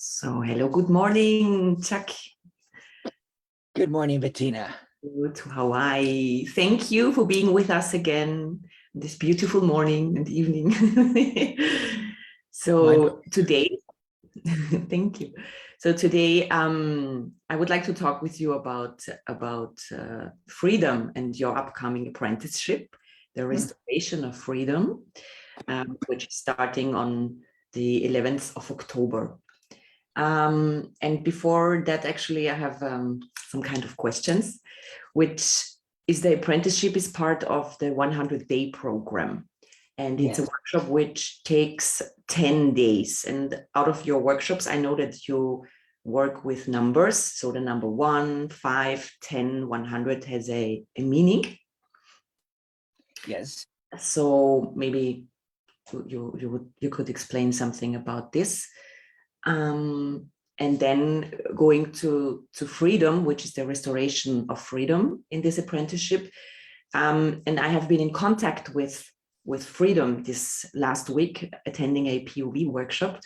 So, hello, good morning, Chuck. Good morning, Bettina. To Hawaii. Thank you for being with us again this beautiful morning and evening. So today, thank you. So today, I would like to talk with you about freedom and your upcoming apprenticeship, the restoration of freedom, which is starting on the 11th of October. And before that, actually, I have some kind of questions, which is the apprenticeship is part of the 100-day program. And it's a workshop which takes 10 days. And out of your workshops, I know that you work with numbers. So the number 1, 5, 10, 100 has a meaning. Yes. So maybe you could explain something about this. And then going to freedom, which is the restoration of freedom in this apprenticeship. And I have been in contact with freedom this last week, attending a POV workshop,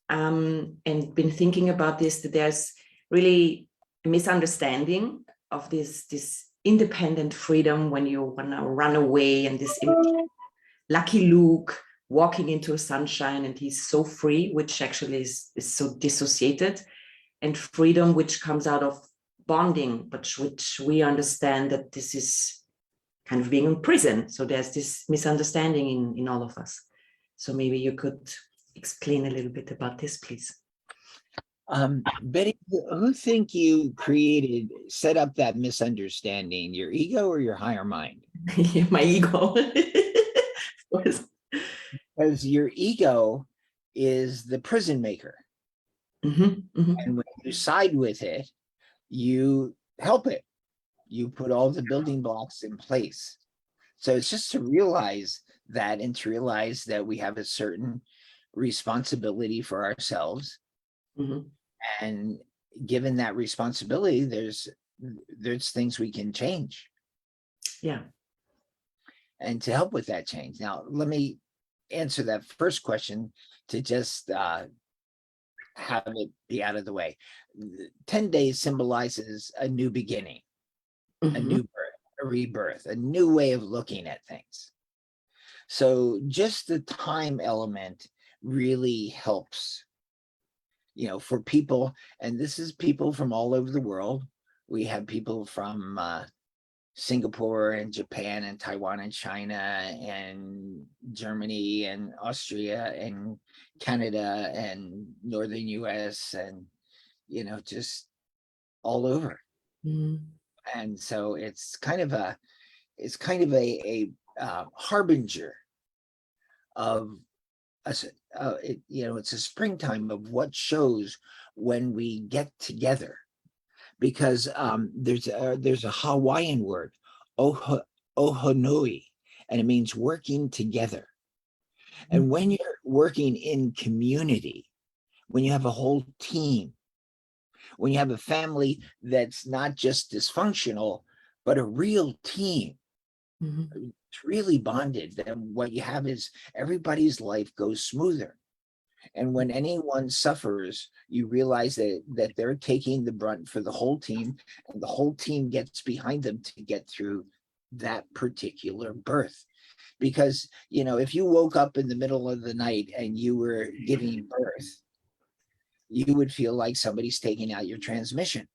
and been thinking about this, that there's really a misunderstanding of this independent freedom when you want to run away, and this Lucky Luke walking into sunshine and he's so free, which actually is so dissociated, and freedom which comes out of bonding, but which we understand that this is kind of being in prison. So there's this misunderstanding in all of us. So maybe you could explain a little bit about this, please. Betty, who think you set up that misunderstanding, your ego or your higher mind? My ego. Because your ego is the prison maker. And when you side with it, you help it. You put all the building blocks in place. So it's just to realize that, and to realize that we have a certain responsibility for ourselves. And given that responsibility, there's things we can change. Yeah. And to help with that change. Now, let me answer that first question to just have it be out of the way. 10 days symbolizes a new beginning, a new birth, a rebirth, a new way of looking at things. So just the time element really helps, for people. And this is people from all over the world. We have people from Singapore and Japan and Taiwan and China and Germany and Austria and Canada and Northern US and, just all over. And so it's kind of a harbinger of it's a springtime of what shows when we get together. Because there's a Hawaiian word, ohonui, and it means working together. And when you're working in community, when you have a whole team, when you have a family that's not just dysfunctional, but a real team, it's really bonded, then what you have is everybody's life goes smoother. And when anyone suffers, you realize that they're taking the brunt for the whole team, and the whole team gets behind them to get through that particular birth. Because, if you woke up in the middle of the night and you were giving birth, you would feel like somebody's taking out your transmission.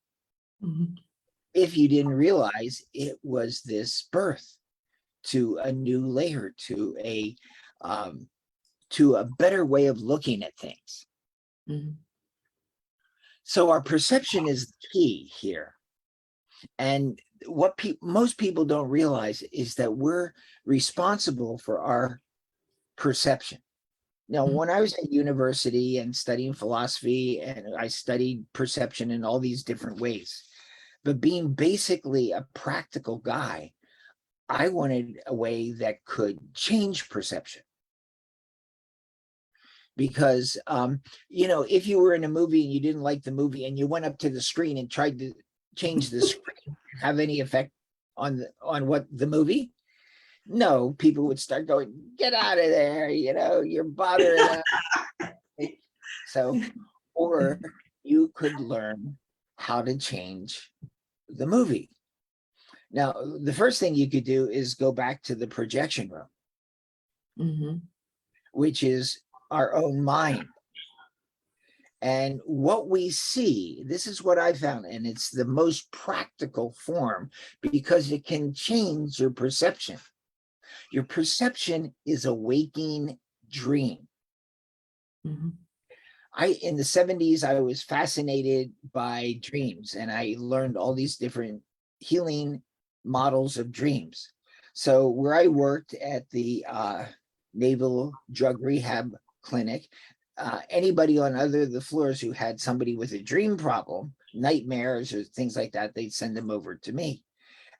If you didn't realize it was this birth to a new layer, to a better way of looking at things. So our perception is the key here. And what most people don't realize is that we're responsible for our perception. Now, when I was at university and studying philosophy, and I studied perception in all these different ways, but being basically a practical guy, I wanted a way that could change perception. Because, if you were in a movie and you didn't like the movie and you went up to the screen and tried to change the screen, have any effect on what the movie? No, people would start going, get out of there, you're bothering us. So or you could learn how to change the movie. Now, the first thing you could do is go back to the projection room, Mhm. which is our own mind. And what we see, this is what I found, and it's the most practical form because it can change your perception. Your perception is a waking dream. Mhm. In the 70s, I was fascinated by dreams, and I learned all these different healing models of dreams. So where I worked at the Naval Drug Rehab Clinic, anybody on other of the floors who had somebody with a dream problem, nightmares or things like that, they'd send them over to me.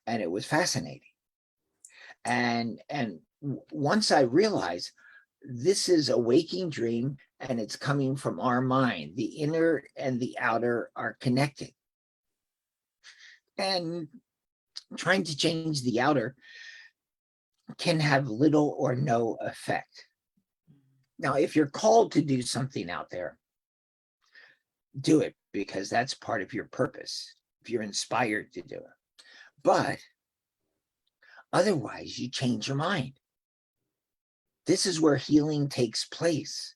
And it was fascinating. And once I realized this is a waking dream and it's coming from our mind, the inner and the outer are connected. And trying to change the outer can have little or no effect. Now, if you're called to do something out there, do it because that's part of your purpose. If you're inspired to do it. But otherwise, you change your mind. This is where healing takes place.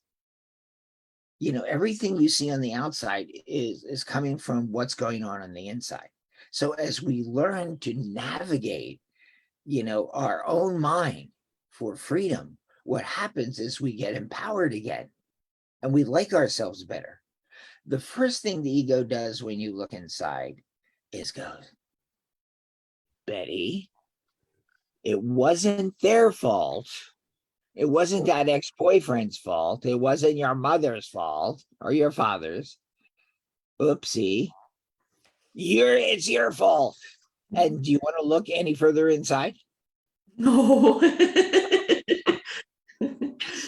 You know, everything you see on the outside is coming from what's going on the inside. So as we learn to navigate, you know, our own mind for freedom, what happens is we get empowered again and we like ourselves better. The first thing the ego does when you look inside is goes, Betty, it wasn't their fault. It wasn't that ex-boyfriend's fault. It wasn't your mother's fault or your father's. Oopsie. It's your fault. And do you want to look any further inside? No.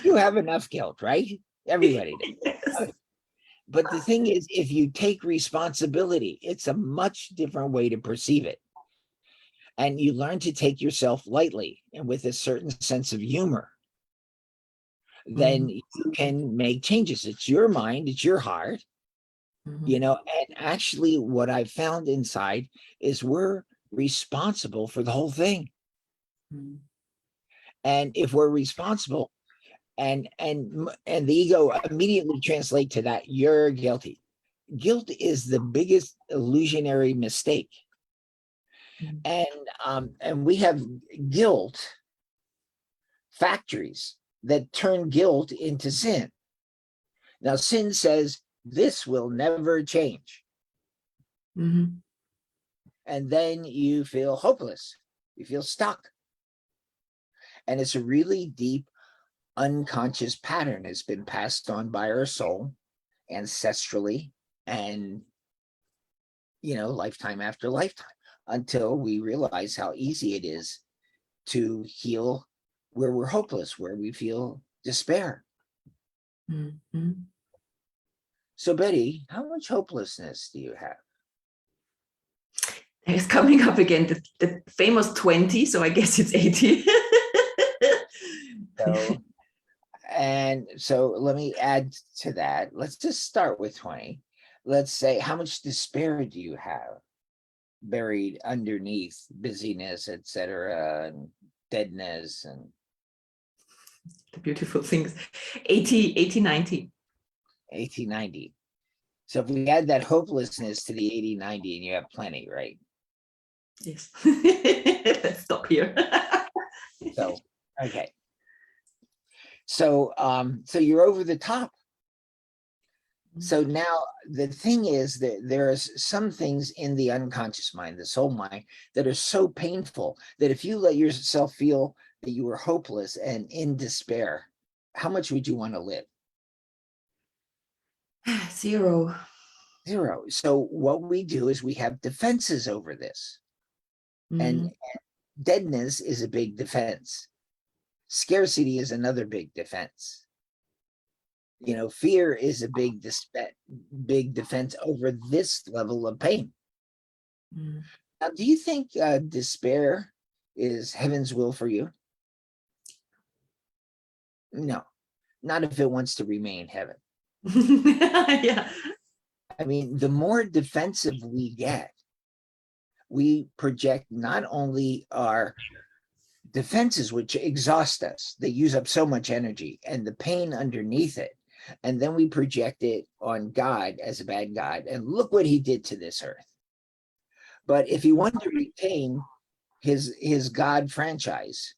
You have enough guilt, right? Everybody does. Yes. But the thing is, if you take responsibility, it's a much different way to perceive it. And you learn to take yourself lightly and with a certain sense of humor. Then Mhm. you can make changes. It's your mind, it's your heart, Mhm. you know. And actually, what I found inside is we're responsible for the whole thing. Mhm. And if we're responsible, and the ego immediately translate to that, you're guilty. Guilt is the biggest illusionary mistake. Mhm. And we have guilt factories that turn guilt into sin. Now sin says this will never change, Mhm. and then you feel hopeless, you feel stuck, and it's a really deep unconscious pattern. It's been passed on by our soul ancestrally, and you know, lifetime after lifetime, until we realize how easy it is to heal where we're hopeless, where we feel despair. Mhm. So Betty, how much hopelessness do you have? It's coming up again, the famous 20, so I guess it's 80. So, and so let me add to that. Let's just start with 20. Let's say, how much despair do you have buried underneath busyness, etc., and deadness and The beautiful things. 80, 90. 80, 90? So if we add that hopelessness to the 80, 90, and you have plenty, right? Yes. Let's stop here. So, okay. So you're over the top. So now the thing is that there's some things in the unconscious mind, the soul mind, that are so painful that if you let yourself feel that you were hopeless and in despair, how much would you want to live? Zero. Zero. So what we do is we have defenses over this. And Mhm. deadness is a big defense. Scarcity is another big defense. You know, fear is a big defense over this level of pain. Mhm. Now, do you think despair is heaven's will for you? No, not if it wants to remain heaven. Yeah. I mean, the more defensive we get, we project not only our defenses, which exhaust us, they use up so much energy, and the pain underneath it. And then we project it on God as a bad God. And look what he did to this earth. But if he wanted to retain his God franchise,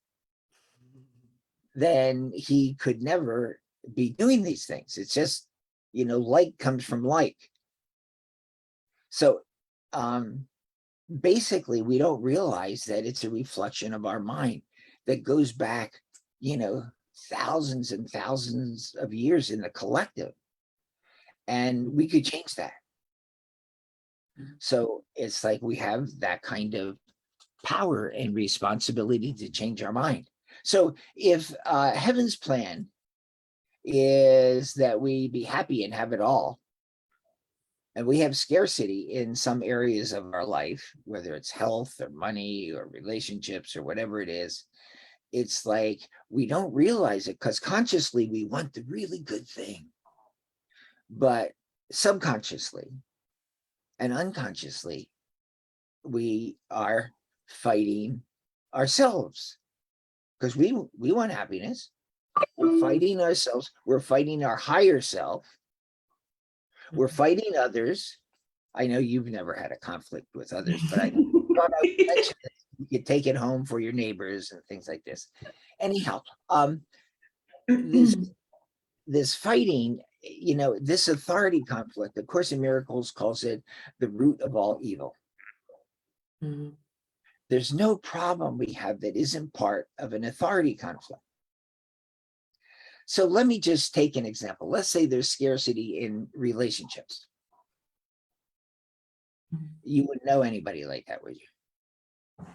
then he could never be doing these things. It's just, like comes from like. So basically, we don't realize that it's a reflection of our mind that goes back, thousands and thousands of years in the collective. And we could change that. So it's like we have that kind of power and responsibility to change our mind. So if heaven's plan is that we be happy and have it all, and we have scarcity in some areas of our life, whether it's health or money or relationships or whatever it is, it's like we don't realize it because consciously we want the really good thing. But subconsciously and unconsciously, we are fighting ourselves because we want happiness. We're fighting ourselves. We're fighting our higher self. We're fighting others. I know you've never had a conflict with others, but I thought I would mention this. You could take it home for your neighbors and things like this. Anyhow, this fighting, this authority conflict, of Course in Miracles calls it the root of all evil. Mm-hmm. There's no problem we have that isn't part of an authority conflict. So let me just take an example. Let's say there's scarcity in relationships. You wouldn't know anybody like that, would you?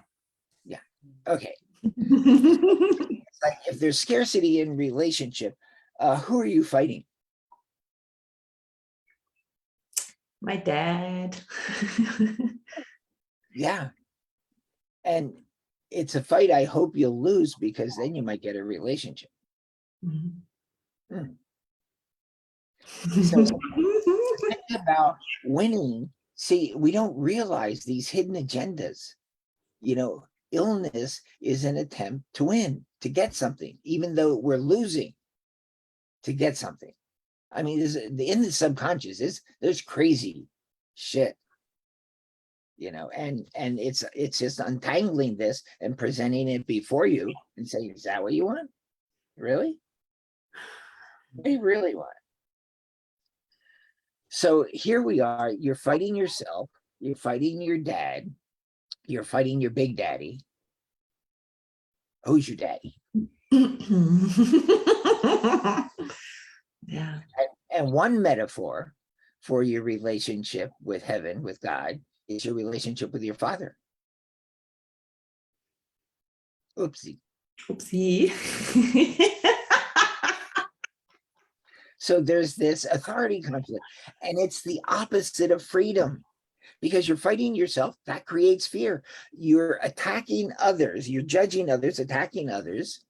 Yeah. Okay. It's like if there's scarcity in relationship, who are you fighting? My dad. Yeah. And it's a fight I hope you'll lose, because then you might get a relationship. Mm-hmm. So think about winning. See, we don't realize these hidden agendas. Illness is an attempt to win, to get something, even though we're losing to get something. I mean, in the subconscious, there's crazy shit, and it's just untangling this and presenting it before you and saying, is that what you want? Really? What do you really want? So here we are, you're fighting yourself, you're fighting your dad, you're fighting your big daddy. Who's your daddy? Yeah. And one metaphor for your relationship with heaven, with God, is your relationship with your father. Oopsie. Oopsie. So there's this authority conflict, and it's the opposite of freedom, because you're fighting yourself. That creates fear. You're attacking others. You're judging others, attacking others.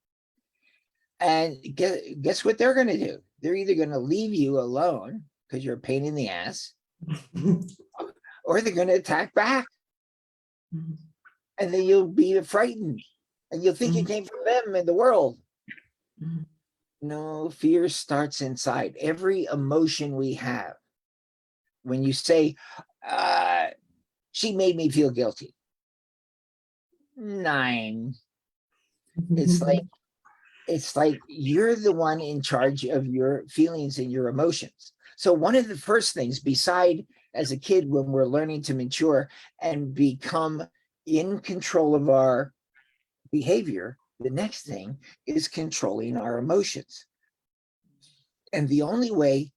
And guess what they're going to do? They're either going to leave you alone because you're a pain in the ass, or they're going to attack back. And then you'll be frightened, and you'll think it came from them in the world. No, fear starts inside. Every emotion we have, when you say, she made me feel guilty. 9. It's like you're the one in charge of your feelings and your emotions. So one of the first things, beside as a kid, when we're learning to mature and become in control of our behavior, the next thing is controlling our emotions. And the only way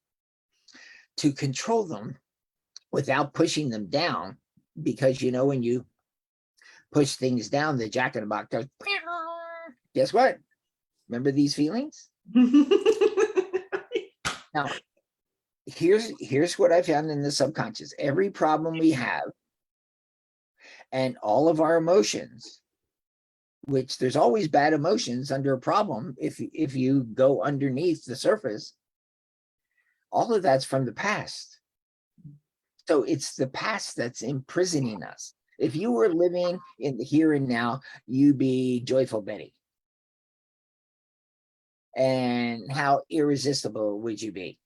to control them without pushing them down, because when you push things down, the jack in the box goes, guess what? Remember these feelings? Now, here's what I found in the subconscious. Every problem we have and all of our emotions, which there's always bad emotions under a problem if you go underneath the surface, all of that's from the past. So it's the past that's imprisoning us. If you were living in the here and now, you'd be joyful Betty. And how irresistible would you be?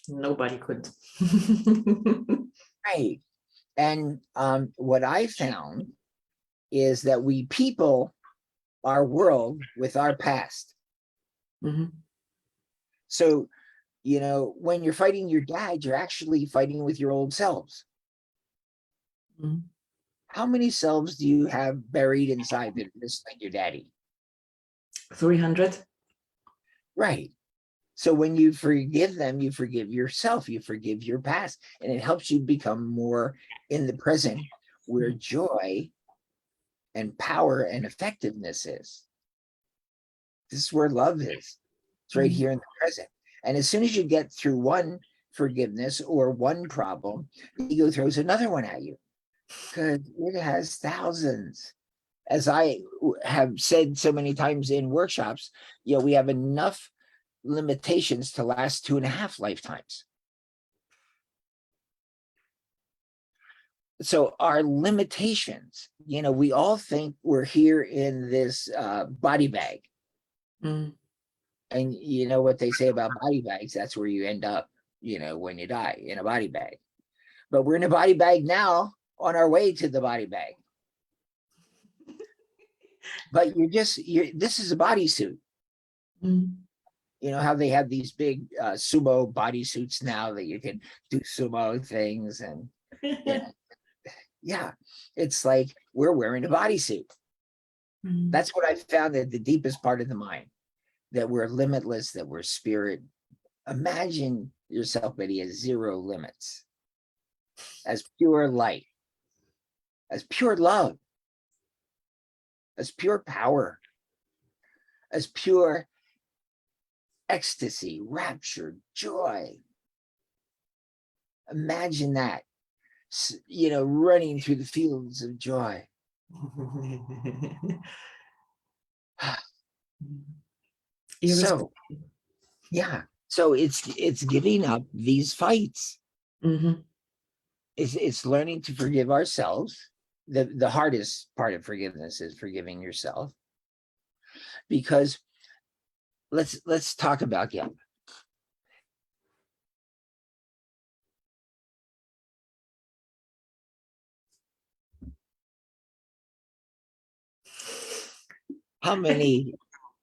Nobody could. Right. And what I found is that we people our world with our past. Mhm. So, when you're fighting your dad, you're actually fighting with your old selves. Mhm. How many selves do you have buried inside that are just like your daddy? 300. Right. So when you forgive them, you forgive yourself, you forgive your past, and it helps you become more in the present where joy and power and effectiveness is. This is where love is. It's right here in the present. And as soon as you get through one forgiveness or one problem, the ego throws another one at you because it has thousands. As I have said so many times in workshops, we have enough limitations to last 2.5 lifetimes. So our limitations, we all think we're here in this body bag. Mm. And you know what they say about body bags? That's where you end up, when you die, in a body bag. But we're in a body bag now on our way to the body bag. But this is a bodysuit. Mm. You know how they have these big sumo bodysuits now that you can do sumo things and yeah, it's like we're wearing a bodysuit. Mm. That's what I found at the deepest part of the mind, that we're limitless, that we're spirit. Imagine yourself, Betty, as zero limits, as pure light, as pure love, as pure power, as pure ecstasy, rapture, joy. Imagine that, running through the fields of joy. So, yeah. So it's giving up these fights. Mhm. It's learning to forgive ourselves. The hardest part of forgiveness is forgiving yourself, because let's talk about guilt. How many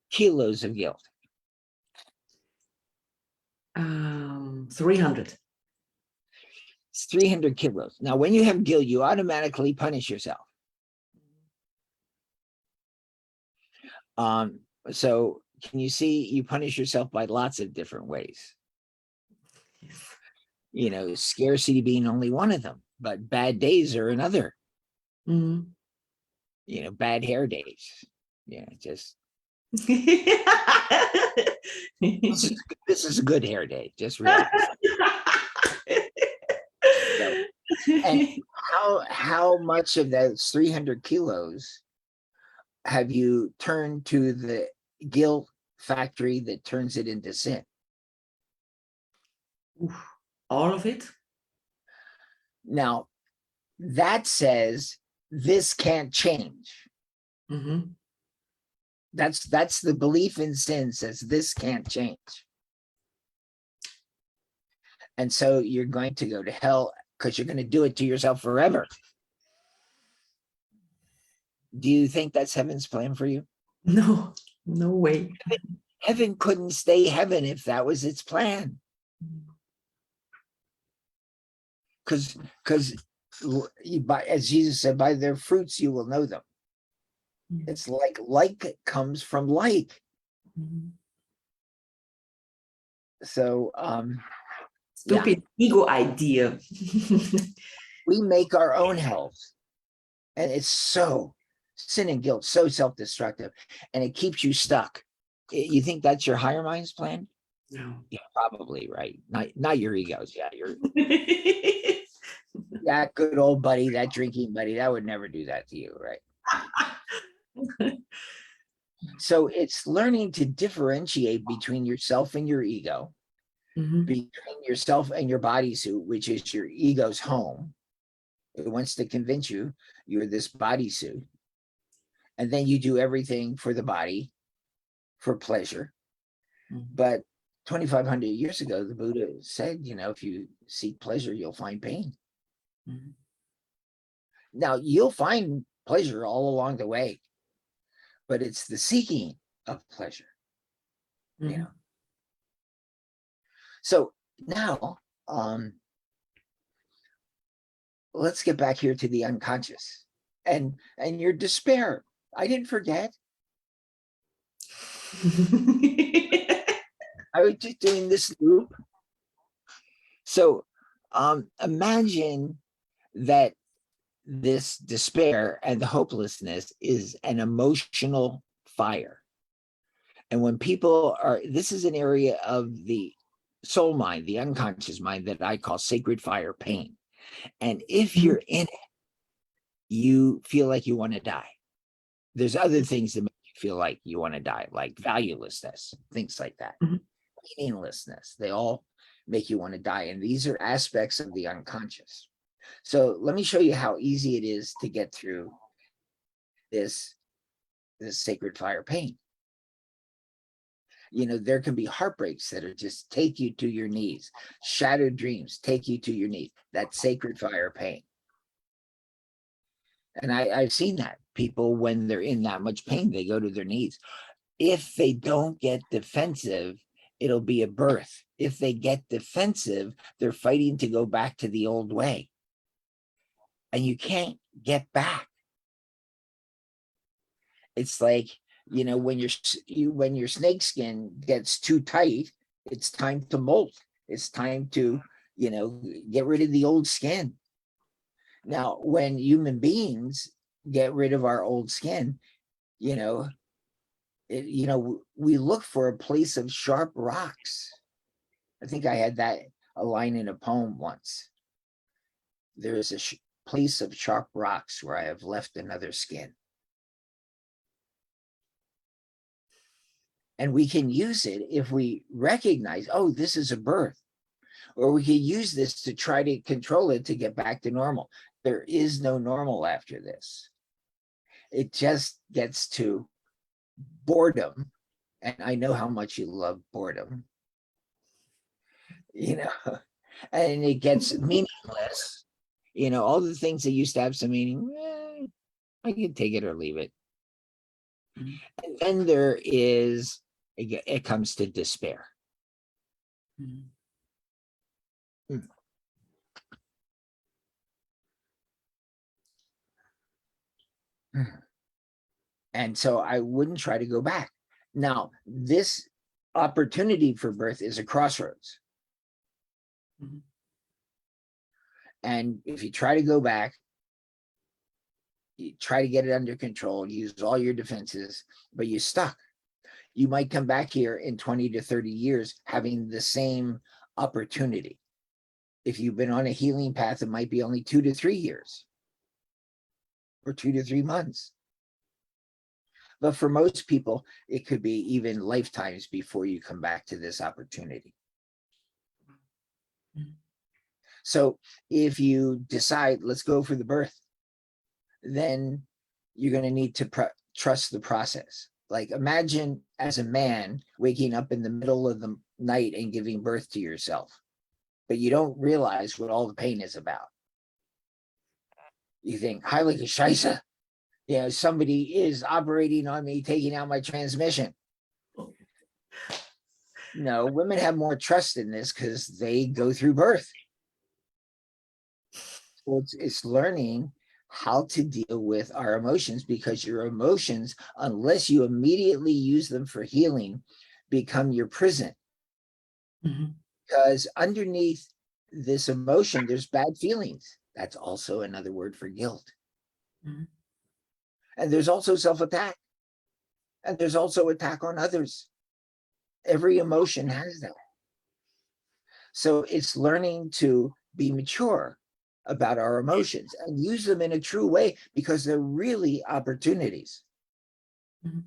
kilos of guilt? 300. It's 300 kilos. Now, when you have guilt, you automatically punish yourself. So can you see you punish yourself by lots of different ways? Scarcity being only one of them, but bad days are another. Mhm. Bad hair days. Just this is a good hair day. Just relax. So, and how much of those 300 kilos have you turned to the guilt factory that turns it into sin? All of it? Now, that says this can't change. Mm-hmm. That's the belief in sin, says this can't change. And so you're going to go to hell because you're going to do it to yourself forever. Do you think that's heaven's plan for you? No, no way. Heaven couldn't stay heaven if that was its plan. Because as Jesus said, by their fruits you will know them. It's like comes from like. Mm-hmm. So Stupid ego idea. we make our own hells, and it's so sin and guilt, so self-destructive, and it keeps you stuck. You think that's your higher mind's plan? No. Yeah, probably, right. Not your egos. Yeah, that good old buddy, that drinking buddy, that would never do that to you, right? So it's learning to differentiate between yourself and your ego, Mhm. between yourself and your bodysuit, which is your ego's home. It wants to convince you you're this bodysuit. And then you do everything for the body, for pleasure. Mhm. But 2,500 years ago, the Buddha said, if you seek pleasure, you'll find pain. Mhm. Now, you'll find pleasure all along the way, but it's the seeking of pleasure, you know. Mhm. So now, let's get back here to the unconscious and your despair. I didn't forget. I was just doing this loop. So imagine that this despair and the hopelessness is an emotional fire. And when people are, this is an area of the soul mind, the unconscious mind, that I call sacred fire pain. And if Mhm. you're in it, you feel like you want to die. There's other things that make you feel like you want to die, like valuelessness, things like that, Mhm. meaninglessness. They all make you want to die. And these are aspects of the unconscious. So let me show you how easy it is to get through this sacred fire pain. There can be heartbreaks that are just take you to your knees, shattered dreams take you to your knees. That sacred fire pain. And I've seen that people, when they're in that much pain, they go to their knees. If they don't get defensive, it'll be a birth. If they get defensive, they're fighting to go back to the old way. And you can't get back. It's like, when your snake skin gets too tight, it's time to molt. It's time to, get rid of the old skin. Now, when human beings get rid of our old skin, you know, we look for a place of sharp rocks. I think I had that a line in a poem once. There is a place of sharp rocks where I have left another skin. And we can use it if we recognize, oh, this is a birth, or we can use this to try to control it to get back to normal. There is no normal after this. It just gets to boredom. And I know how much you love boredom, and it gets meaningless. All the things that used to have some meaning, I can take it or leave it. Mhm. And then there is, it comes to despair. Mhm. Hmm. And so I wouldn't try to go back. Now, this opportunity for birth is a crossroads. Mhm. And if you try to go back, you try to get it under control, use all your defenses, but you're stuck. You might come back here in 20 to 30 years having the same opportunity. If you've been on a healing path, it might be only 2 to 3 years or 2 to 3 months. But for most people, it could be even lifetimes before you come back to this opportunity. Mhm. So if you decide, let's go for the birth, then you're going to need to trust the process. Like, imagine as a man waking up in the middle of the night and giving birth to yourself, but you don't realize what all the pain is about. You think, Heilige Scheiße, somebody is operating on me, taking out my transmission. No, women have more trust in this because they go through birth. So it's learning how to deal with our emotions, because your emotions, unless you immediately use them for healing, become your prison. Mhm. Because underneath this emotion, there's bad feelings. That's also another word for guilt. Mhm. And there's also self-attack. And there's also attack on others. Every emotion has that. So it's learning to be mature about our emotions and use them in a true way, because they're really opportunities. Mhm.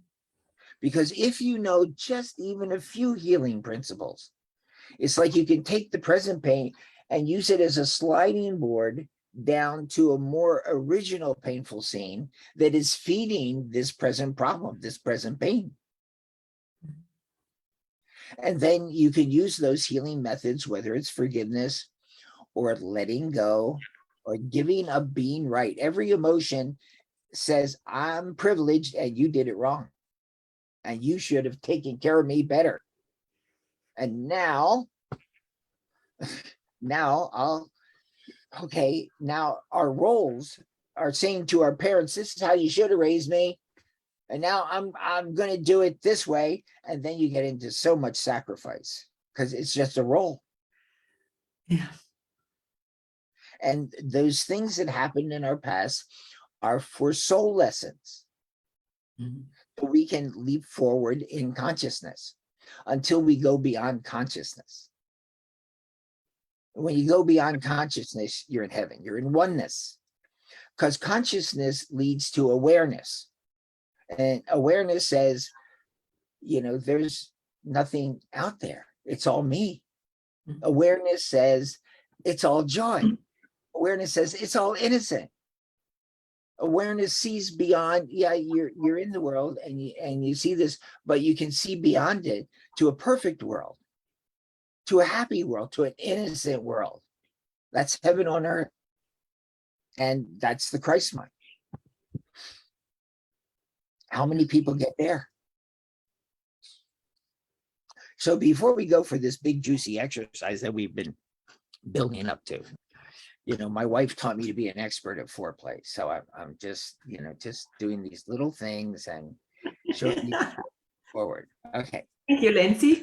Because if you know just even a few healing principles, It's like you can take the present pain and use it as a sliding board down to a more original painful scene that is feeding this present problem, this present pain. And then you can use those healing methods, whether it's forgiveness or letting go or giving up being right. Every emotion says, I'm privileged and you did it wrong. And you should have taken care of me better. And now now our roles are saying to our parents, this is how you should have raised me. And now I'm going to do it this way. And then you get into so much sacrifice because it's just a role. Yeah. And those things that happened in our past are for soul lessons. Mm-hmm. So we can leap forward in consciousness until we go beyond consciousness. When you go beyond consciousness, you're in heaven, you're in oneness, because consciousness leads to awareness. And awareness says, there's nothing out there. It's all me. Mm-hmm. Awareness says it's all joy. Mm-hmm. Awareness says it's all innocent. Awareness sees beyond. Yeah, you're in the world and you see this, but you can see beyond it to a perfect world, to a happy world, to an innocent world. That's heaven on earth. And that's the Christ mind. How many people get there? So before we go for this big juicy exercise that we've been building up to, my wife taught me to be an expert at foreplay. So I'm just, just doing these little things and showing you forward. Okay. Thank you, Lindsay.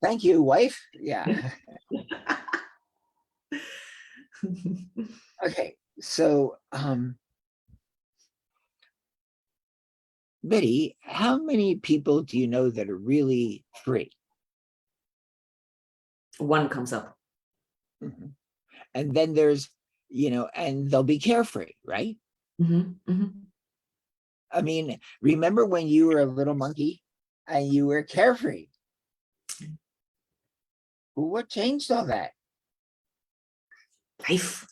Thank you, wife. Yeah. Okay. So, Betty, how many people do you know that are really free? One comes up. Mm-hmm. And then there's, and they'll be carefree, right? Mm-hmm. Mm-hmm. I mean, remember when you were a little monkey and you were carefree? What changed all that? Life.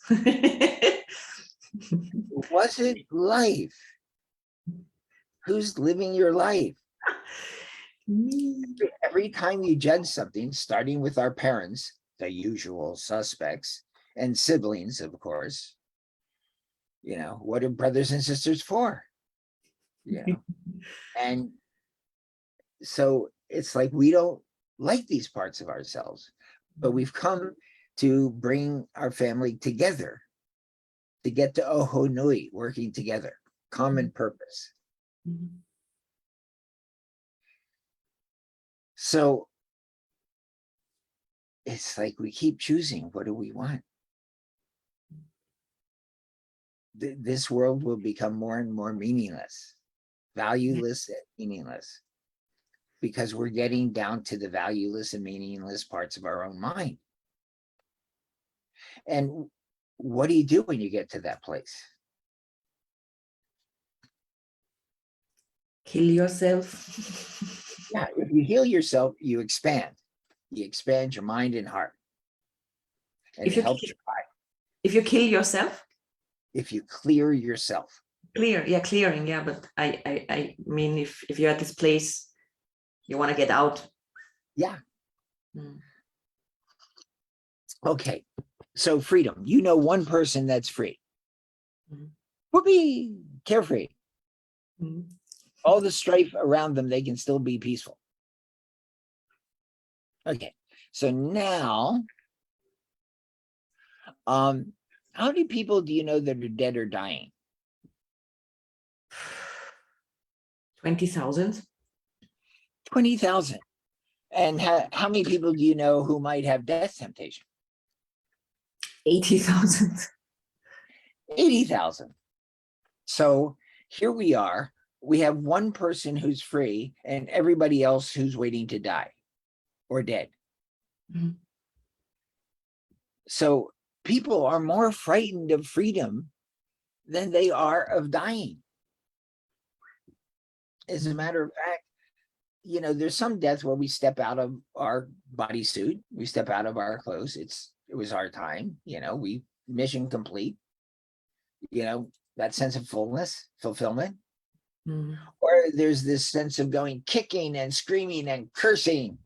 Was it life? Who's living your life? Every time you judge something, starting with our parents, the usual suspects, and siblings, of course, what are brothers and sisters for? And so it's like we don't like these parts of ourselves, but we've come to bring our family together to get to Oho Nui, working together, common purpose. Mm-hmm. So it's like we keep choosing, what do we want? This world will become more and more meaningless, valueless and meaningless, because we're getting down to the valueless and meaningless parts of our own mind. And what do you do when you get to that place? Kill yourself. Yeah, if you heal yourself, you expand. You expand your mind and heart. And it helps your mind. If you kill yourself? If you clear yourself. Clearing, yeah. But I mean, if you're at this place, you want to get out. Yeah. Okay. So freedom. One person that's free. Will be carefree. All the strife around them, they can still be peaceful. Okay. So now, how many people do you know that are dead or dying? 20,000. 20,000. And how many people do you know who might have death temptation? 80,000. 80,000. So here we are. We have one person who's free and everybody else who's waiting to die or dead. Mm-hmm. So people are more frightened of freedom than they are of dying. As a matter of fact, you know, there's some death where we step out of our bodysuit, we step out of our clothes. It was our time, you know, we mission complete, you know, that sense of fullness, fulfillment. Mm. Or there's this sense of going kicking and screaming and cursing.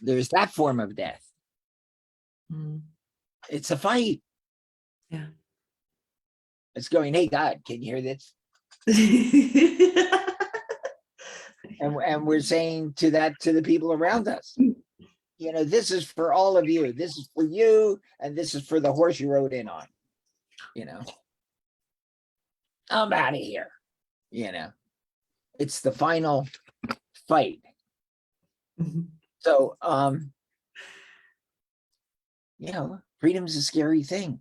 There's that form of death. Mm. It's a fight. Yeah. It's going, hey, God, can you hear this? And we're saying to the people around us, you know, this is for all of you. This is for you, and this is for the horse you rode in on. You know, I'm out of here. You know, it's the final fight. Mhm. So, you know, freedom's a scary thing.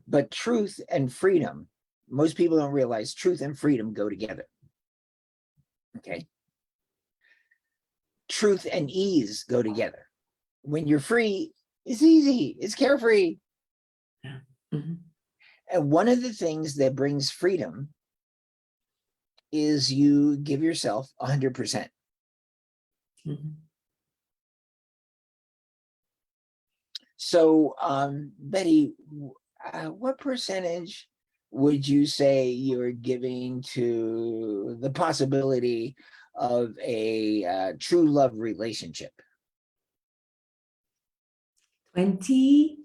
But truth and freedom, most people don't realize truth and freedom go together. Okay. Truth and ease go together. When you're free, it's easy, it's carefree. Yeah. Mhm. And one of the things that brings freedom is you give yourself 100%. Mhm. So, Betty, what percentage would you say you're giving to the possibility of a true love relationship? 20.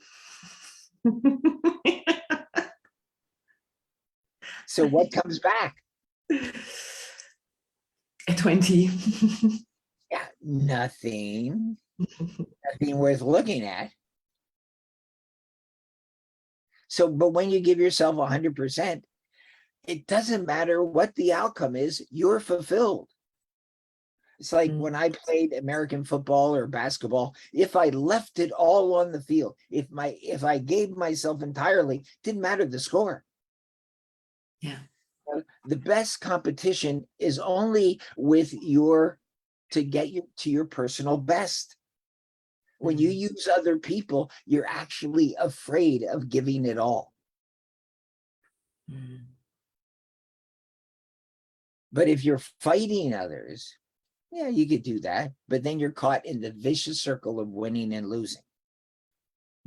So what comes back? 20. Yeah, nothing worth looking at. So, but when you give yourself 100%, it doesn't matter what the outcome is, you're fulfilled. It's like when I played American football or basketball, if I left it all on the field, if I gave myself entirely, didn't matter the score. Yeah. The best competition is only with to get you to your personal best. When you use other people, you're actually afraid of giving it all. Mm. But if you're fighting others, yeah, you could do that. But then you're caught in the vicious circle of winning and losing.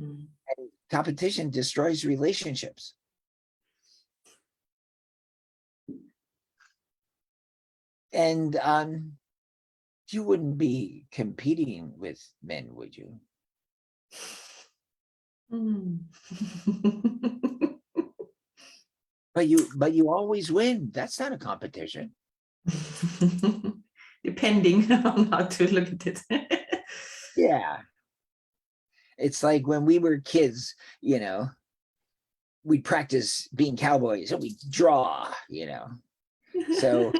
Mm. And competition destroys relationships. And you wouldn't be competing with men, would you? Mm. But you always win. That's not a competition. Depending on how to look at it. Yeah. It's like when we were kids, you know, we'd practice being cowboys and we draw, you know. So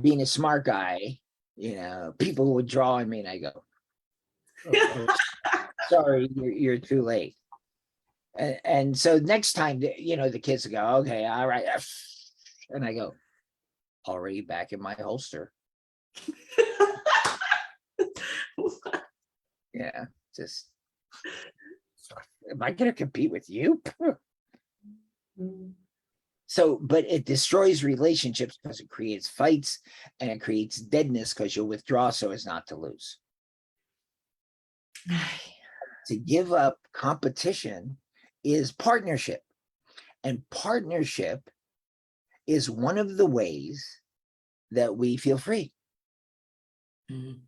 being a smart guy, you know, people would draw on me and I go, oh, sorry, you're too late. And so next time, you know, the kids go, okay, all right. And I go, already back in my holster. Yeah, just, am I going to compete with you? So, but it destroys relationships because it creates fights and it creates deadness because you'll withdraw so as not to lose. To give up competition is partnership. And partnership is one of the ways that we feel free. Mm.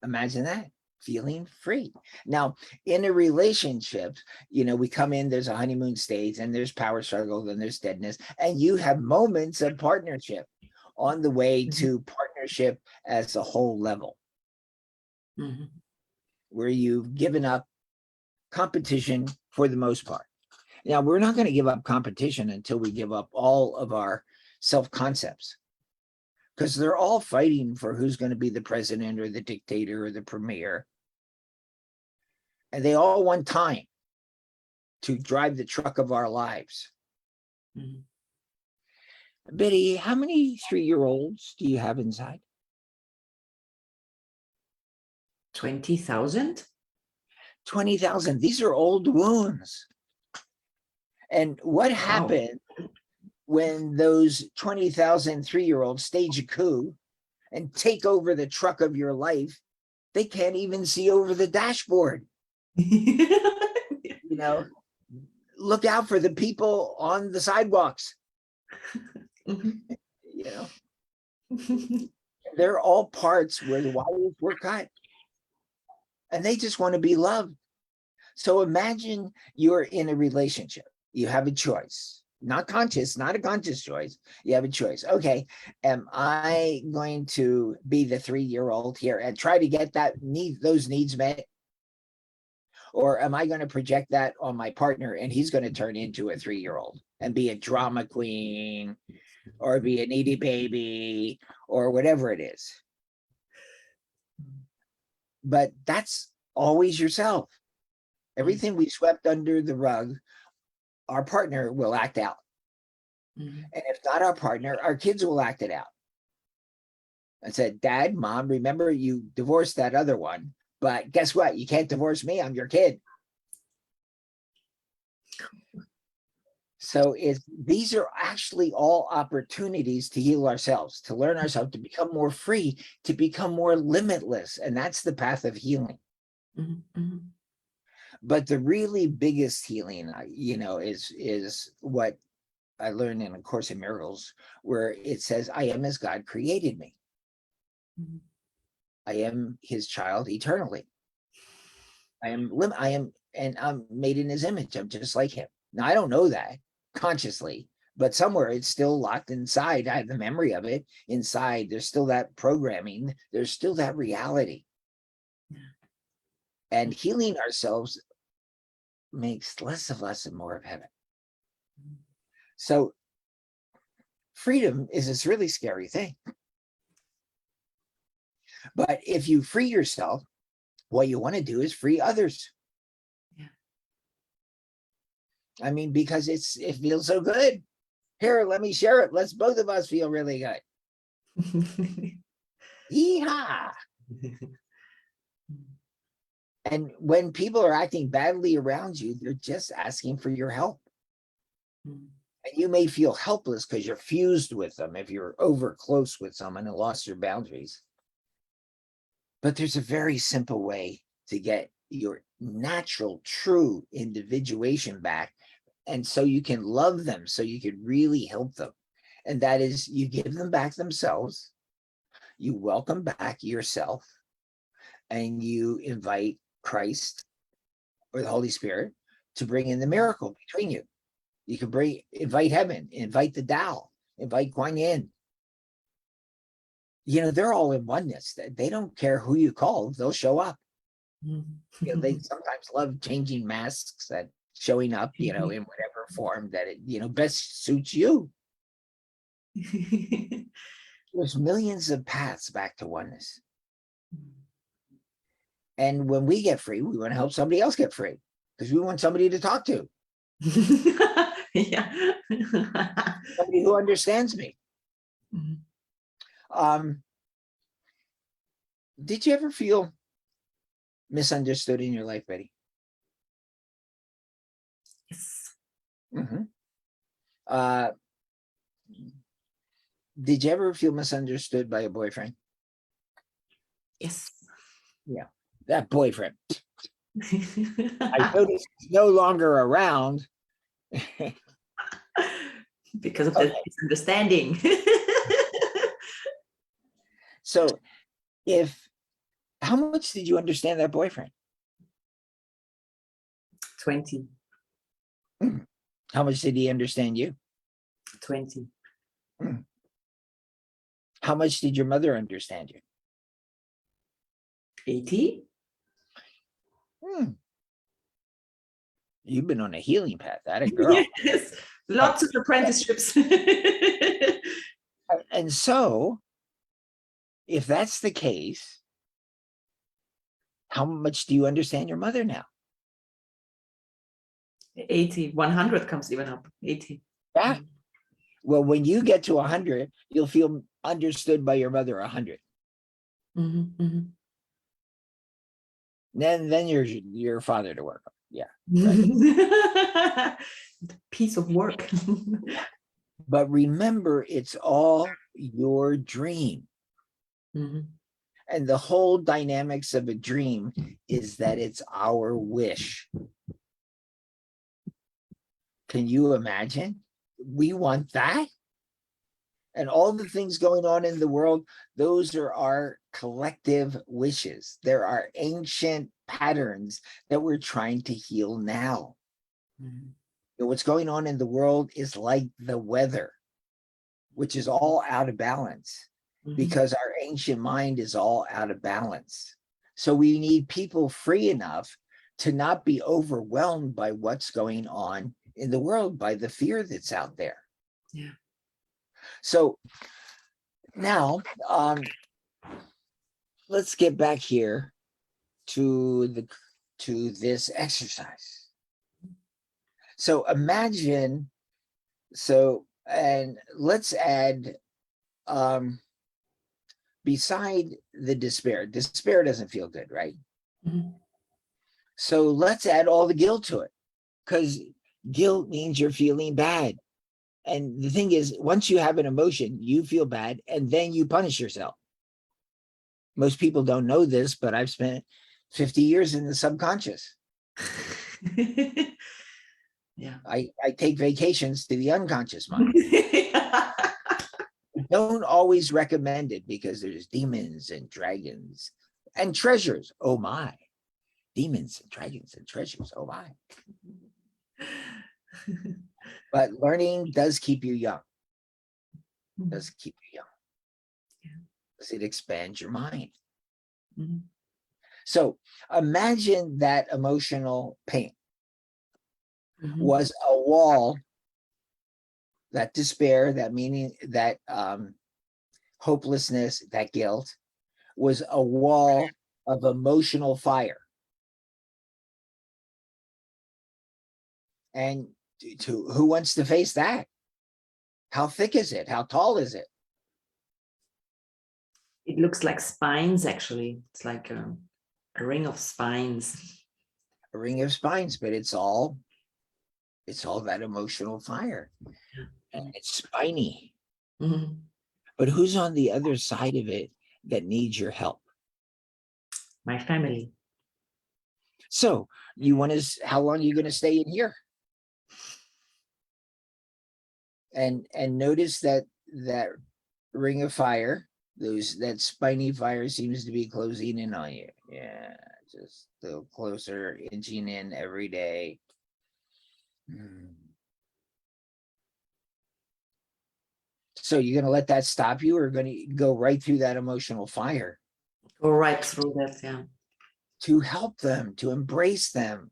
Imagine that, feeling free. Now, in a relationship, you know, we come in, there's a honeymoon stage, and there's power struggle, then there's deadness, and you have moments of partnership on the way to partnership as a whole level, where you've given up competition for the most part. Now, we're not going to give up competition until we give up all of our self-concepts, because they're all fighting for who's going to be the president or the dictator or the premier. And they all want time to drive the truck of our lives. Betty, how many 3-year-olds do you have inside? 20,000. 20,000. These are old wounds. And what Wow. happened when those 20,000 3-year-olds stage a coup and take over the truck of your life, they can't even see over the dashboard. You know, look out for the people on the sidewalks. You know, they're all parts where the wires were cut, and they just want to be loved. So imagine you're in a relationship. You have a choice, not conscious, not a conscious choice. You have a choice. Okay, am I going to be the 3-year-old here and try to get those needs met? Or am I going to project that on my partner and he's going to turn into a 3-year-old and be a drama queen or be a needy baby or whatever it is? But that's always yourself. Everything we swept under the rug, our partner will act out. And if not our partner, our kids will act it out. I said, Dad, Mom, remember you divorced that other one, but guess what? You can't divorce me. I'm your kid. So these are actually all opportunities to heal ourselves, to learn ourselves, to become more free, to become more limitless. And that's the path of healing. But the really biggest healing, is what I learned in A Course in Miracles, where it says, I am as God created me. I am his child eternally. And I'm made in his image. I'm just like him. Now, I don't know that consciously, but somewhere it's still locked inside. I have the memory of it inside. There's still that programming. There's still that reality. And healing ourselves makes less of us and more of heaven. So freedom is this really scary thing. But if you free yourself, what you want to do is free others. I mean, because it feels so good. Here, let me share it. Let's both of us feel really good. Yeehaw. And when people are acting badly around you, they're just asking for your help. And you may feel helpless because you're fused with them if you're over close with someone and lost your boundaries. But there's a very simple way to get your natural, true individuation back. And so you can love them, so you can really help them. And that is, you give them back themselves, you welcome back yourself, and you invite Christ or the Holy Spirit to bring in the miracle between you. You can invite heaven, invite the Tao, invite Kuan Yin. They're all in oneness. They don't care who you call, they'll show up. They sometimes love changing masks and showing up, in whatever form that it, best suits you. There's millions of paths back to oneness. And when we get free, we want to help somebody else get free because we want somebody to talk to. Somebody who understands me. Did you ever feel misunderstood in your life, Betty? Yes. Did you ever feel misunderstood by a boyfriend? Yes. Yeah, that boyfriend. I noticed he's no longer around. Because of the misunderstanding. So how much did you understand that boyfriend? 20. How much did he understand you? 20. How much did your mother understand you? 80. You've been on a healing path, that a girl. Yes, lots of apprenticeships. And so, if that's the case, how much do you understand your mother now? 80, 100 comes even up. 80. Yeah. Well, when you get to 100, you'll feel understood by your mother 100. Then you're your father to work on. Yeah. Right. Piece of work. But remember, it's all your dream. Mhm. And the whole dynamics of a dream is that it's our wish. Can you imagine? We want that. And all the things going on in the world, those are our collective wishes. There are ancient patterns that we're trying to heal now. Mhm. What's going on in the world is like the weather, which is all out of balance Mhm. because our ancient mind is all out of balance. So we need people free enough to not be overwhelmed by what's going on in the world, by the fear that's out there. Yeah. So now let's get back here to this exercise. So imagine, and let's add beside the despair. Despair doesn't feel good, right? Mhm. So let's add all the guilt to it, because guilt means you're feeling bad. And the thing is, once you have an emotion, you feel bad and then you punish yourself. Most people don't know this, but I've spent 50 years in the subconscious. Yeah. I take vacations to the unconscious mind. Don't always recommend it because there's demons and dragons and treasures. Oh my. Demons and dragons and treasures. Oh my. But learning does keep you young. Does keep you young. Yeah. Because it expands your mind. Mhm. So imagine that emotional pain Mhm. was a wall, that despair, that meaning, that hopelessness, that guilt was a wall of emotional fire. And to who wants to face that? How thick is it? How tall is it? It looks like spines, actually. It's like a ring of spines. A ring of spines, but it's all that emotional fire. And it's spiny. Mhm. But who's on the other side of it that needs your help? My family. So you want to, how long are you going to stay in here? And notice that ring of fire, that spiny fire seems to be closing in on you. Yeah, just a little closer, inching in every day. So you're going to let that stop you, or going to go right through that emotional fire Go right through that, yeah. to help them, to embrace them,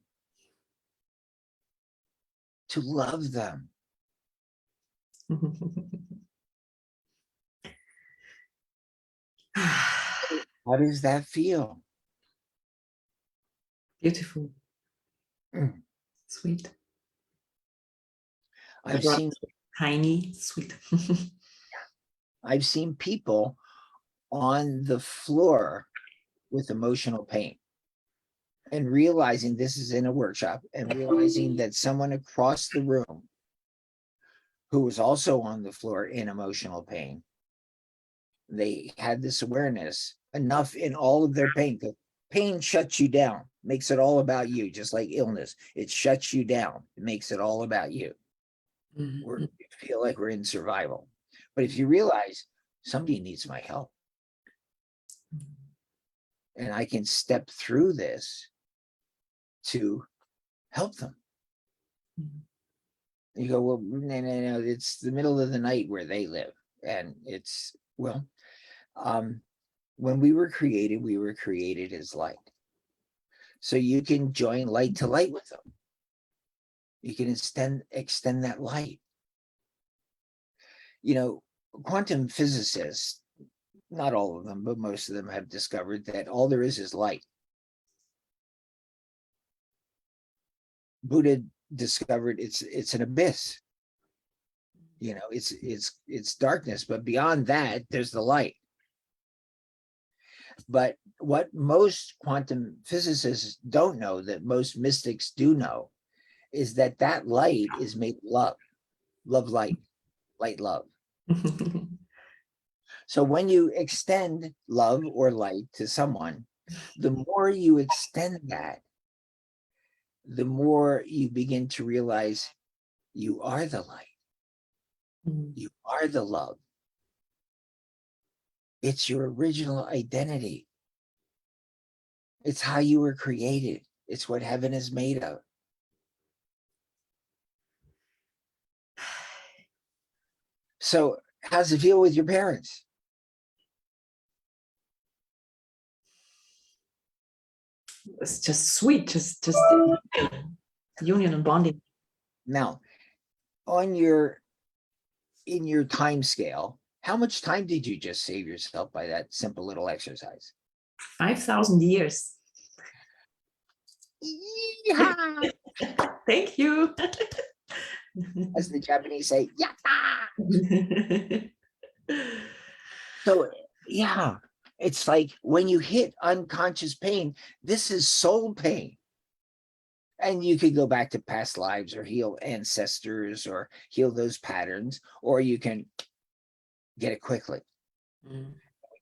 to love them? How does that feel? Beautiful. Mm. Sweet. I've seen Tiny, sweet. people on the floor with emotional pain, and realizing, this is in a workshop, and realizing that someone across the room who was also on the floor in emotional pain, they had this awareness enough in all of their pain. Pain shuts you down, makes it all about you, just like illness. It shuts you down, it makes it all about you. We feel like we're in survival. But if you realize somebody needs my help, and I can step through this to help them. You go, well, no, it's the middle of the night where they live. And it's, well, when we were created as light. So you can join light to light with them. You can extend that light. Quantum physicists, not all of them, but most of them, have discovered that all there is light. Buddha discovered it's an abyss. It's darkness, but beyond that, there's the light. But what most quantum physicists don't know, that most mystics do know, is that light is made love light. light love. So when you extend love or light to someone, the more you extend that, the more you begin to realize you are the light. You are the love. It's your original identity. It's how you were created. It's what heaven is made of. So how's it feel with your parents? It's just sweet, just union and bonding. Now, in your time scale, how much time did you just save yourself by that simple little exercise? 5,000 years. Yeehaw! Thank you. As the Japanese say, yatta! So, yeah, it's like when you hit unconscious pain, this is soul pain. And you could go back to past lives or heal ancestors or heal those patterns, or you can get it quickly.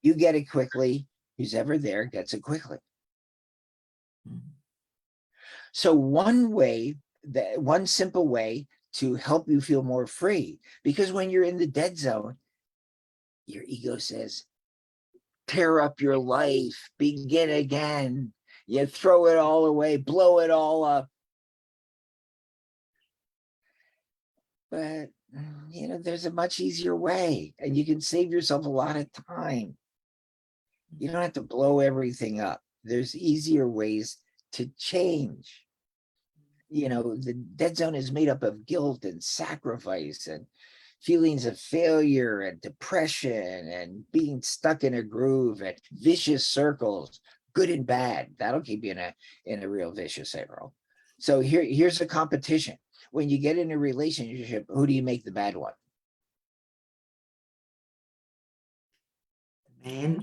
You get it quickly, who's ever there gets it quickly. So one simple way to help you feel more free, because when you're in the dead zone, your ego says, tear up your life, begin again. You throw it all away, blow it all up. But, there's a much easier way, and you can save yourself a lot of time. You don't have to blow everything up. There's easier ways to change. The dead zone is made up of guilt and sacrifice and feelings of failure and depression and being stuck in a groove and vicious circles, good and bad. That'll keep you in a real vicious circle. So here's a competition. When you get in a relationship, who do you make the bad one? Man.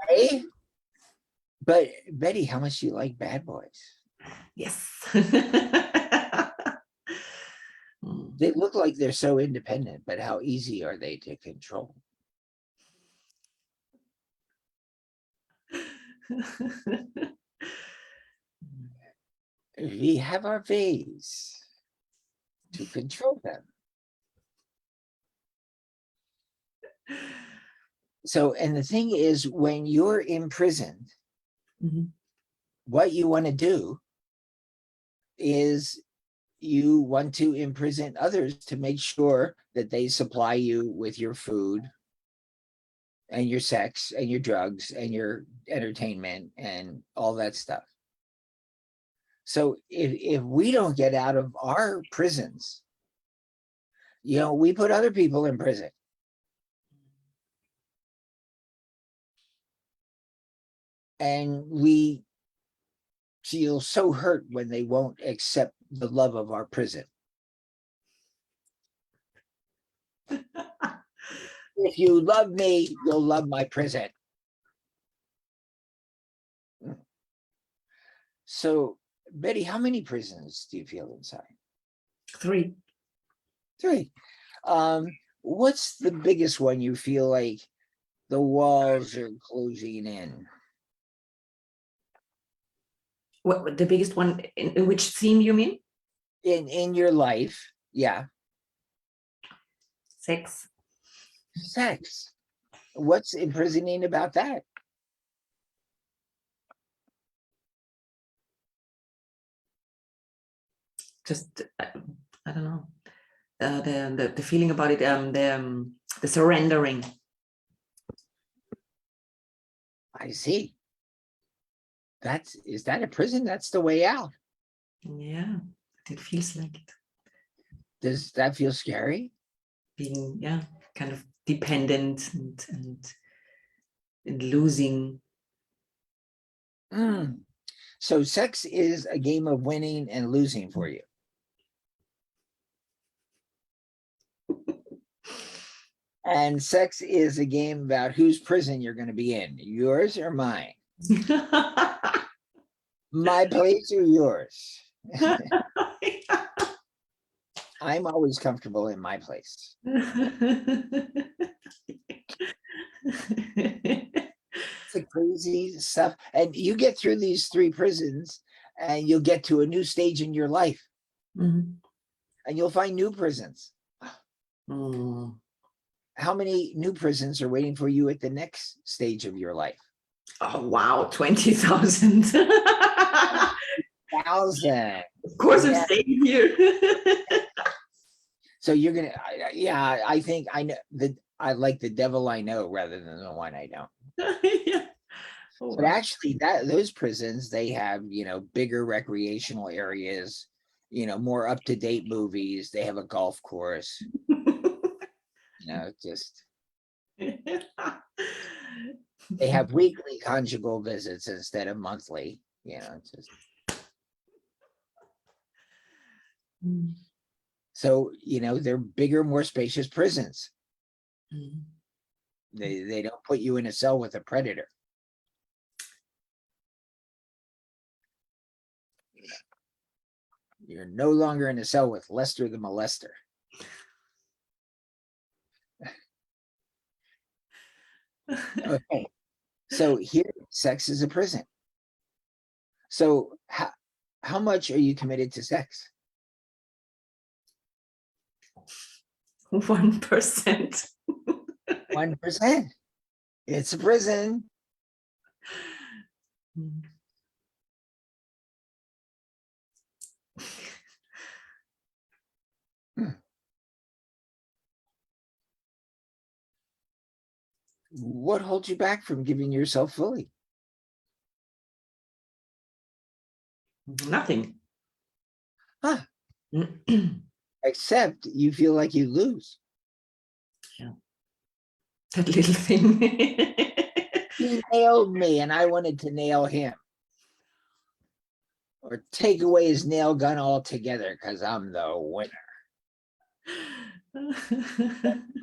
Right? But Betty, how much do you like bad boys? Yes. They look like they're so independent, but how easy are they to control? We have our ways to control them. So, and the thing is, when you're imprisoned, what you want to do is you want to imprison others to make sure that they supply you with your food and your sex and your drugs and your entertainment and all that stuff. So if we don't get out of our prisons, we put other people in prison. And we feel so hurt when they won't accept the love of our prison. If you love me, you'll love my prison. So, Betty, how many prisons do you feel inside? 3. 3. What's the biggest one you feel like the walls are closing in? What the biggest one in which theme you mean? In your life, yeah. Sex. Sex. What's imprisoning about that? Just I don't know. The feeling about it, the surrendering. I see. Is that a prison? That's the way out. Yeah, it feels like it. Does that feel scary? Being, kind of dependent and losing. So sex is a game of winning and losing for you. And sex is a game about whose prison you're going to be in, yours or mine. My place or yours. I'm always comfortable in my place. It's a crazy stuff. And you get through these 3 prisons and you'll get to a new stage in your life Mhm. and you'll find new prisons. Mm. How many new prisons are waiting for you at the next stage of your life? Oh, wow, 20,000. Of 1,000. course, I'm Yeah. staying here. So you're gonna, yeah, I think I know that I like the devil I know rather than the one I don't. Yeah. Oh, But wow. actually, those prisons, they have, bigger recreational areas, more up to date movies. They have a golf course, just they have weekly conjugal visits instead of monthly. Just Mm. so they're bigger, more spacious prisons. Mm. They don't put you in a cell with a predator. You're no longer in a cell with Lester the molester. Okay, so here, sex is a prison. So how much are you committed to sex? 1%. 1%. It's a prison. Mm. Hmm. What holds you back from giving yourself fully? Nothing. Huh. Yeah. Except you feel like you lose. That little thing. He nailed me and I wanted to nail him. Or take away his nail gun altogether because I'm the winner.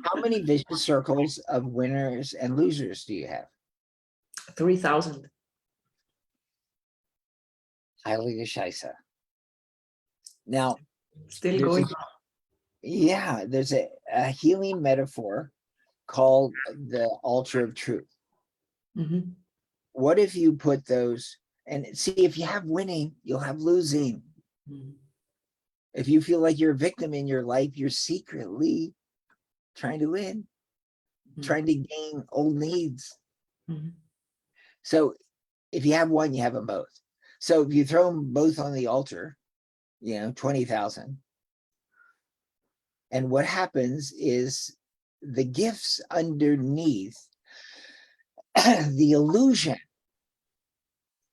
How many vicious circles of winners and losers do you have? 3,000. Highly Shaisa. Now, Still there's going. there's a healing metaphor called the altar of truth. Mm-hmm. What if you put those and see if you have winning, you'll have losing. Mm-hmm. If you feel like you're a victim in your life, you're secretly trying to win, trying to gain old needs. Mm-hmm. So if you have one, you have them both. So if you throw them both on the altar, 20,000. And what happens is the gifts underneath the illusion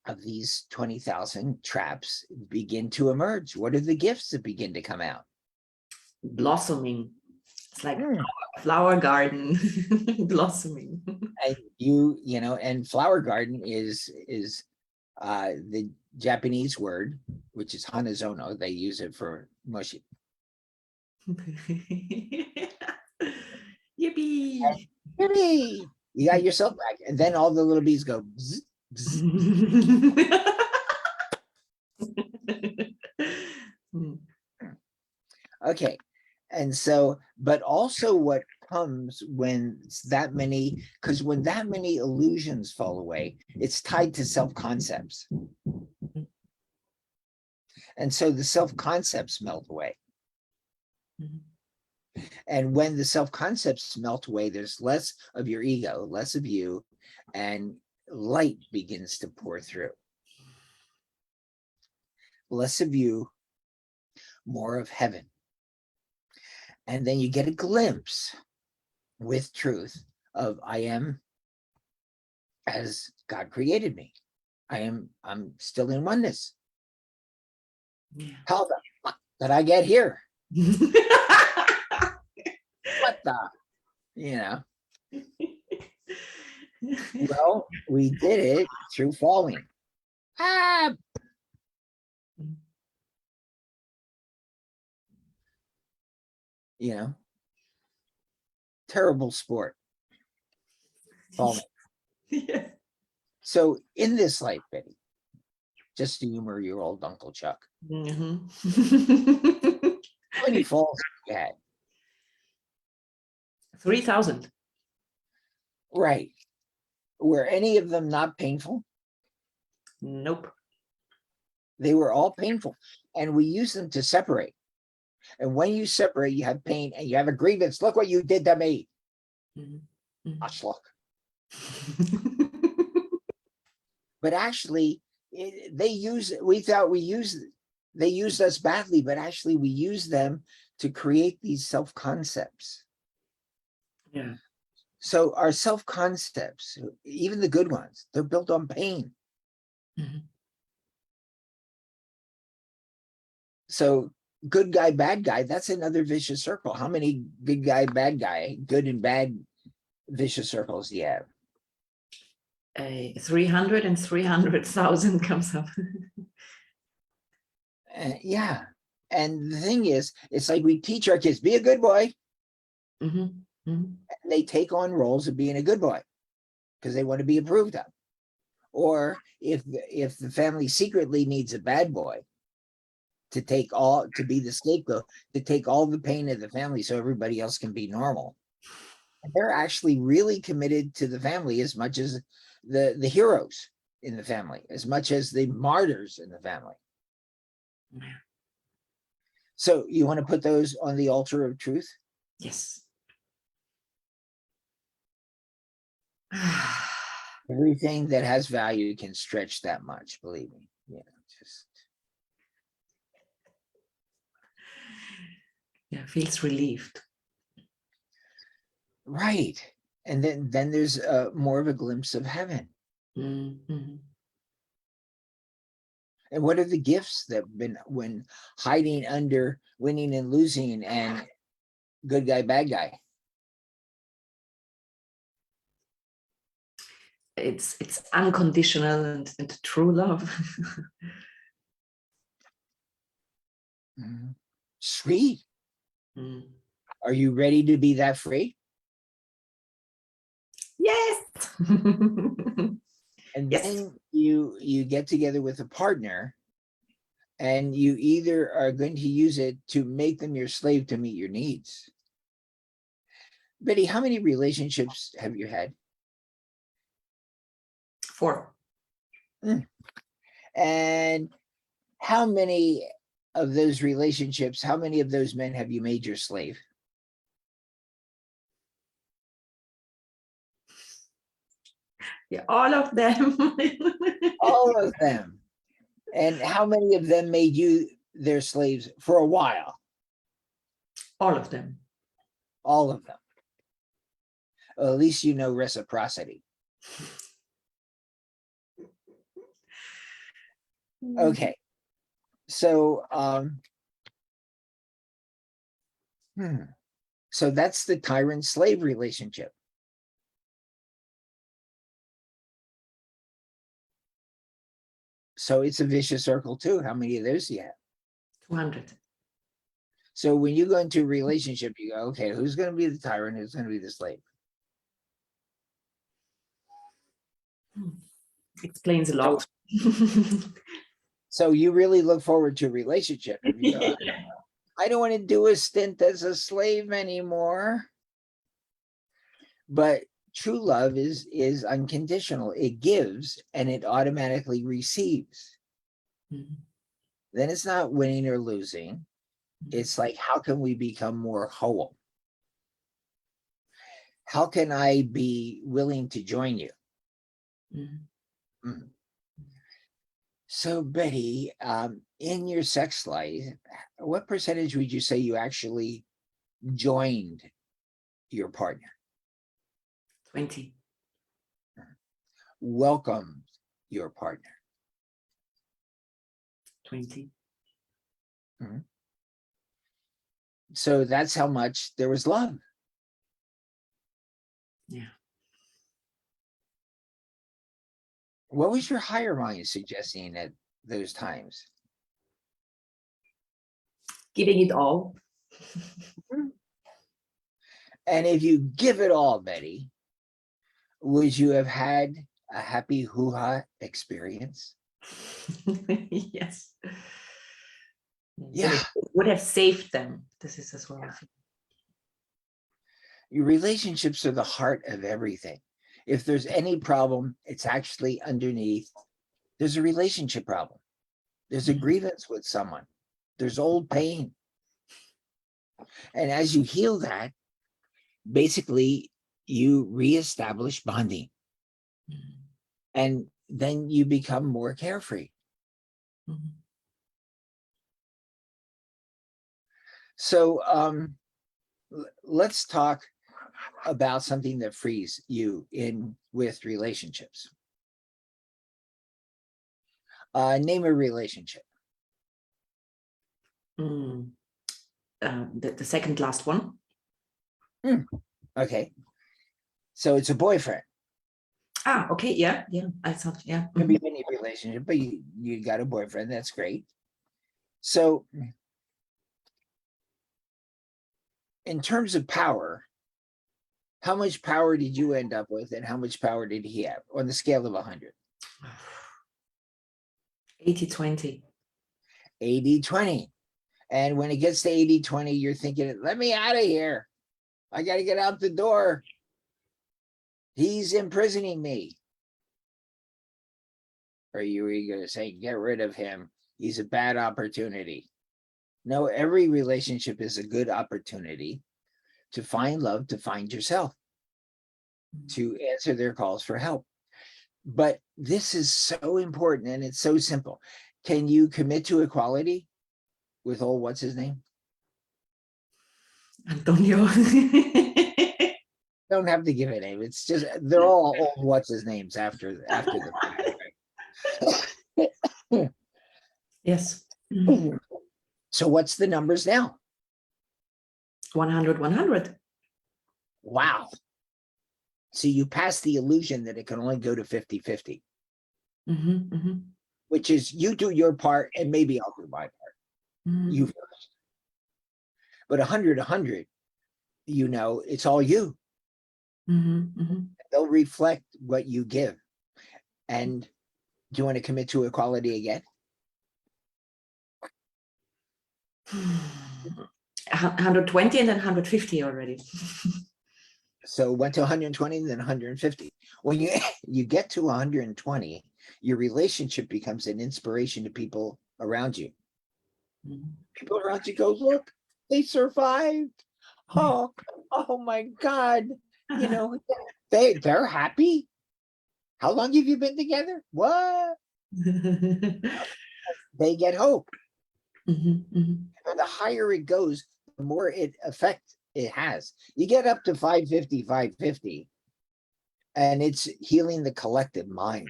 of these 20,000 traps begin to emerge. What are the gifts that begin to come out? Blossoming. It's like flower garden blossoming. And and flower garden is the Japanese word, which is hanazono. They use it for moshi. Yippee! Yippee! You got yourself back. And then all the little bees go bzz, bzz. Okay. And so, but also what comes when that many, because when that many illusions fall away, it's tied to self-concepts. And so the self-concepts melt away. And when the self-concepts melt away, there's less of your ego, less of you, and light begins to pour through. Less of you, more of heaven. And then you get a glimpse with truth of I am as God created me. I'm still in oneness. Yeah. How the fuck did I get here? What the, Well, we did it through falling. Ah. Terrible sport. Falling. Yeah. So in this life, Betty, just to humor your old Uncle Chuck, Mm-hmm. How many falls have you had? 3,000. Right. Were any of them not painful? Nope. They were all painful. And we use them to separate. And when you separate, you have pain and you have a grievance. Look what you did to me. Ashlock. But actually, they used us badly, but actually we use them to create these self-concepts. Yeah. So our self-concepts, even the good ones, they're built on pain. So good guy, bad guy, that's another vicious circle. How many good guy, bad guy, good and bad vicious circles do you have? 300 and 300,000 comes up. Yeah. And the thing is, it's like we teach our kids, be a good boy. And they take on roles of being a good boy because they want to be approved of. Or if the family secretly needs a bad boy to be the scapegoat, to take all the pain of the family so everybody else can be normal. And they're actually really committed to the family as much as the heroes in the family, as much as the martyrs in the family. So you want to put those on the altar of truth? Yes. Everything that has value can stretch that much, believe me. Yeah, feels relieved. Right. And then there's more of a glimpse of heaven. And what are the gifts that have been when hiding under winning and losing and good guy, bad guy? It's unconditional and true love. Sweet. Are you ready to be that free? Yes. And yes. then you get together with a partner and you either are going to use it to make them your slave to meet your needs. Betty, how many relationships have you had? 4. And how many of those relationships, how many of those men have you made your slave? Yeah, all of them. All of them. And how many of them made you their slaves for a while? All of them. All of them. Well, at least you know reciprocity. Okay. So so that's the tyrant-slave relationship. So it's a vicious circle too. How many of those do you have? 200. So when you go into a relationship, you go, okay, who's going to be the tyrant? Who's going to be the slave? Explains a lot. So you really look forward to a relationship. If you go, I don't want to do a stint as a slave anymore. But true love is unconditional. It gives and it automatically receives. Then it's not winning or losing. It's like, how can we become more whole? How can I be willing to join you? So Betty, in your sex life, what percentage would you say you actually joined your partner? 20. Welcomed your partner? 20. So that's how much there was love. Yeah. What was your higher mind suggesting at those times? Giving it all. And if you give it all, Betty, would you have had a happy hoo-ha experience? Yes. Then it would have saved them. This is as well. Your relationships are the heart of everything. If there's any problem, it's actually underneath. There's a relationship problem. There's a grievance with someone. There's old pain. And as you heal that, basically you reestablish bonding. And then you become more carefree. So let's talk about something that frees you in with relationships. Name a relationship. The second last one. Okay. So it's a boyfriend. Okay. Yeah. I thought, yeah. Could be any relationship, but you got a boyfriend. That's great. So in terms of power, how much power did you end up with and how much power did he have on the scale of 100? 80-20. 80-20. And when it gets to 80-20, you're thinking, let me out of here. I got to get out the door. He's imprisoning me. Or you were going to say, get rid of him. He's a bad opportunity. No, every relationship is a good opportunity to find love, to find yourself, to answer their calls for help. But this is so important and it's so simple. Can you commit to equality with old, what's his name? Antonio. Don't have to give a name. It's just, they're all old, what's his names after the fact. Yes. So what's the numbers now? 100. Wow. So you pass the illusion that it can only go to 50-50, which is you do your part and maybe I'll do my part. You first. But 100, you know, it's all you. They'll reflect what you give. And do you want to commit to equality again? 120 and then 150 already. So went to 120 and then 150. When you get to 120, your relationship becomes an inspiration to people around you. People around you go, look, they survived. Oh my God. You know, they're happy. How long have you been together? What? They get hope. And the higher it goes, the more effect it has. You get up to 550, and it's healing the collective mind.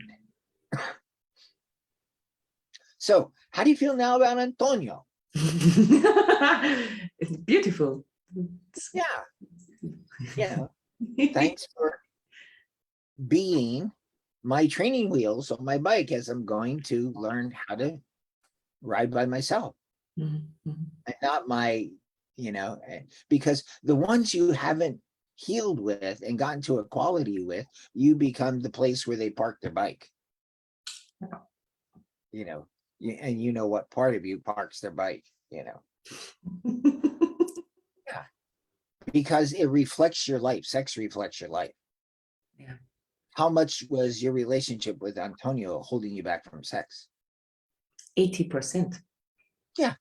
So how do you feel now about Antonio? It's beautiful. Yeah. Thanks for being my training wheels on my bike as I'm going to learn how to ride by myself. And not my, you know, because the ones you haven't healed with and gotten to equality with, you become the place where they park their bike. You know, and you know what part of you parks their bike, you know. Yeah. Because it reflects your life. Sex reflects your life. Yeah. How much was your relationship with Antonio holding you back from sex? 80%. Yeah.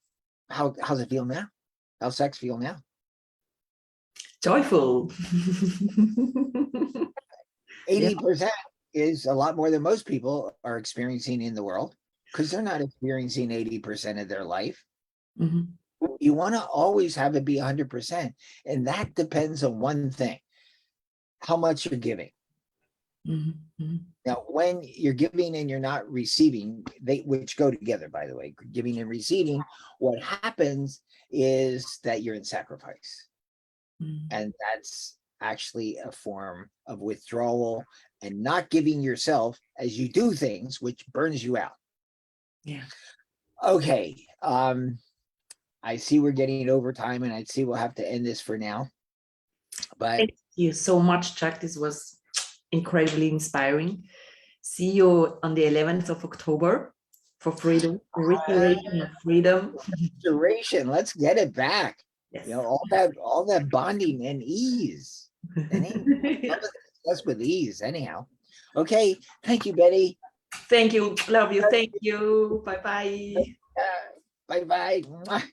How's it feel now? How's sex feel now? Joyful. 80% is a lot more than most people are experiencing in the world because they're not experiencing 80% of their life. You want to always have it be 100%. And that depends on one thing, how much you're giving. Now, when you're giving and you're not receiving, which go together, by the way, giving and receiving, what happens is that you're in sacrifice. And that's actually a form of withdrawal and not giving yourself as you do things, which burns you out. Yeah. Okay. I see we're getting over time and I see we'll have to end this for now. But thank you so much, Chuck. This was incredibly inspiring. See you on the 11th of October for freedom, restoration of freedom. Restoration. Let's get it back. Yes. You know, all that bonding and ease. That's with ease, anyhow. Okay. Thank you, Betty. Thank you. Love you. Thank you. Bye bye. Bye bye.